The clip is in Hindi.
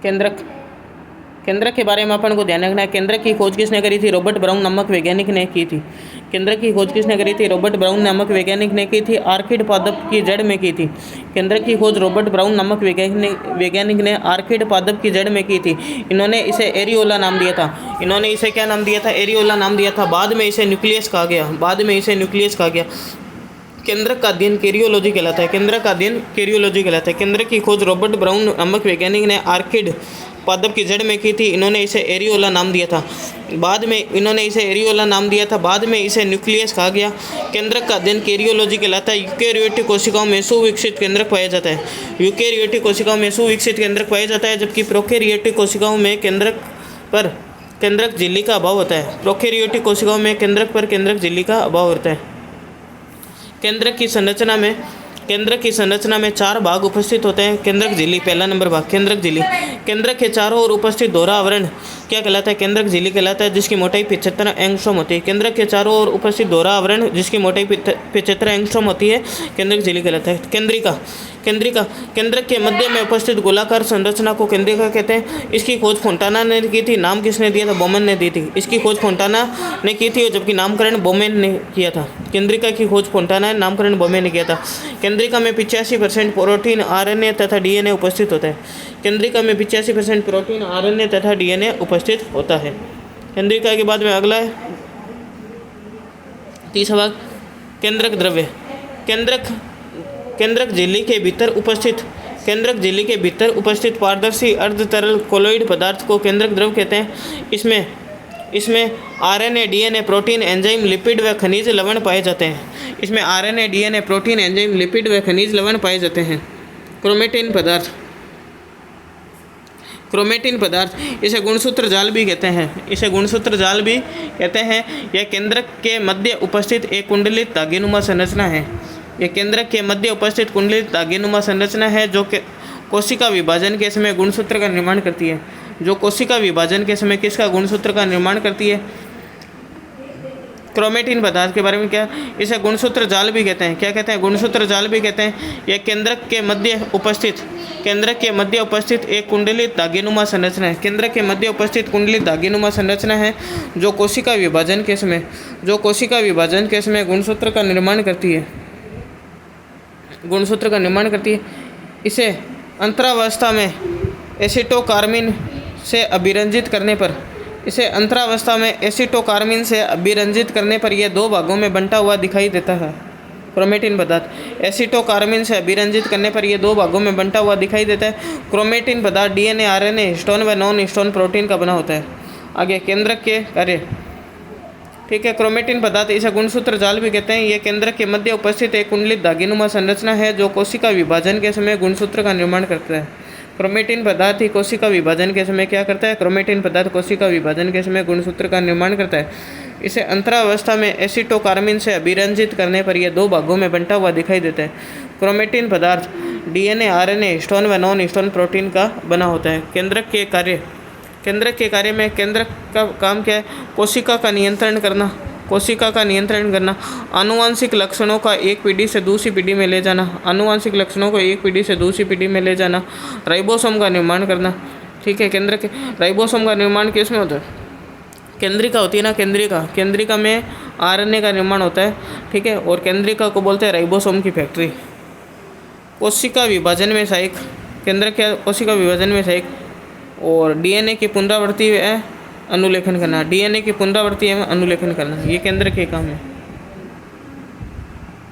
केंद्रक केंद्रक के बारे में अपन को ध्यान रखना है। केंद्रक की खोज किसने करी थी? रॉबर्ट ब्राउन नामक वैज्ञानिक ने की थी। केंद्रक की खोज किसने करी थी? रॉबर्ट ब्राउन नामक वैज्ञानिक ने की थी। आर्किड पादप की जड़ में की थी। केंद्रक की खोज रॉबर्ट ब्राउन नामक वैज्ञानिक ने आर्किड पादप की जड़ में की थी। इन्होंने इसे एरियोला नाम दिया था। इन्होंने इसे क्या नाम दिया था? एरियोला नाम दिया था। बाद में इसे न्यूक्लियस कहा गया। केंद्रक का अध्ययन कैरियोलॉजी कहलाता है। केंद्रक की खोज रॉबर्ट ब्राउन नामक वैज्ञानिक ने आर्किड पादप की जड़ में की थी। इन्होंने इसे एरियोला नाम दिया था। बाद में इसे न्यूक्लियस कहा गया। केंद्रक का अध्ययन कैरियोलॉजी कहलाता है। यूकेरियोटिक कोशिकाओं में सुविकसित केंद्रक पाया जाता है। जबकि प्रोकैरियोटिक कोशिकाओं में केंद्रक झिल्ली का अभाव होता है। केंद्रक झिल्ली का अभाव होता है। केंद्रक की संरचना में 4 भाग उपस्थित होते हैं। केंद्रक झिल्ली, पहला नंबर भाग केंद्रक झिल्ली। केंद्रक के चारों ओर उपस्थित दोहरा आवरण क्या कहलाता है? केंद्रक झिल्ली कहलाता है, जिसकी मोटाई 75 एंगस्ट्रॉम होती है। केंद्रक के चारों ओर उपस्थित दोहरा आवरण जिसकी मोटाई 75 एंगस्ट्रॉम होती है, केंद्रक झिल्ली कहलाता है। केंद्रक के मध्य में उपस्थित गोलाकार संरचना को केंद्रिका कहते हैं। इसकी खोज फोंटाना ने की थी। नाम किसने दिया था? बोमेन ने दी थी। इसकी खोज फोंटाना ने की थी, जबकि नामकरण बोमेन ने किया था। केंद्रिका की खोज फोंटाना ने, नामकरण बोमेन ने किया था। केंद्रिका में 85% प्रोटीन, आरएनए तथा डीएनए उपस्थित होता है। केंद्रिका में 85% प्रोटीन, आरएनए तथा डीएनए उपस्थित होता है। केंद्रिका के बाद में अगला है तीसरा भाग केंद्रक द्रव्य। केंद्रक झिल्ली के भीतर उपस्थित पारदर्शी अर्ध तरल कोलोइड पदार्थ को केंद्रक द्रव्य कहते हैं। इसमें RNA, DNA, protein, enzyme, lipid व खनिज लवण पाए जाते हैं। क्रोमेटिन पदार्थ इसे गुणसूत्र जाल भी कहते हैं। यह केंद्रक के मध्य उपस्थित एक कुंडलित धागेनुमा संरचना है। जो कोशिका विभाजन के समय गुणसूत्र का निर्माण करती है। गुणसूत्र का निर्माण करती है। क्रोमेटिन पदार्थ के बारे में क्या? इसे गुणसूत्र जाल भी कहते हैं। क्या कहते हैं? गुणसूत्र जाल भी कहते हैं। यह केंद्रक के मध्य उपस्थित एक कुंडलित धागेनुमा संरचना है। जो कोशिका विभाजन के समय गुणसूत्र का निर्माण करती है। इसे अंतरावस्था में एसिटोकार्मिन से अभिरंजित करने पर यह 2 भागों में बंटा हुआ दिखाई देता है। क्रोमेटिन पदार्थ एसिटोकार्मिन से अभिरंजित करने पर यह 2 भागों में बंटा हुआ दिखाई देता है। क्रोमेटिन पदार्थ डीएनए, आरएनए, हिस्टोन व नॉन हिस्टोन प्रोटीन का बना होता है। आगे केंद्रक के कार्य। ठीक है, क्रोमेटिन पदार्थ इसे गुणसूत्र जाल भी कहते हैं। यह केंद्रक के मध्य उपस्थित एक कुंडलित धागेनुमा संरचना है, जो कोशिका विभाजन के समय गुणसूत्र का निर्माण करता है। क्रोमेटिन पदार्थ ही कोशिका विभाजन के समय क्या करता है? गुणसूत्र का निर्माण करता है। इसे अंतरावस्था में एसिटोकार्मिन से अभिरंजित करने पर यह 2 भागों में बंटा हुआ दिखाई देता है। क्रोमेटिन पदार्थ डीएनए, आरएनए, हिस्टोन व नॉन हिस्टोन प्रोटीन का बना होता है। केंद्रक के कार्य में केंद्रक का काम क्या है? कोशिका का नियंत्रण करना, आनुवांशिक लक्षणों का एक पीढ़ी से दूसरी पीढ़ी में ले जाना, राइबोसोम का निर्माण करना। ठीक है, राइबोसोम का निर्माण किसमें होता है? केंद्रिका होती है ना, केंद्रिका में आरएनए का निर्माण होता है। ठीक है, और केंद्रिका को बोलते हैं राइबोसोम की फैक्ट्री। कोशिका विभाजन में सहायक, केंद्रक क्या? कोशिका विभाजन में सहायक। और डीएनए की पुनरावृत्ति अनुलेखन करना, ये केंद्र के काम है।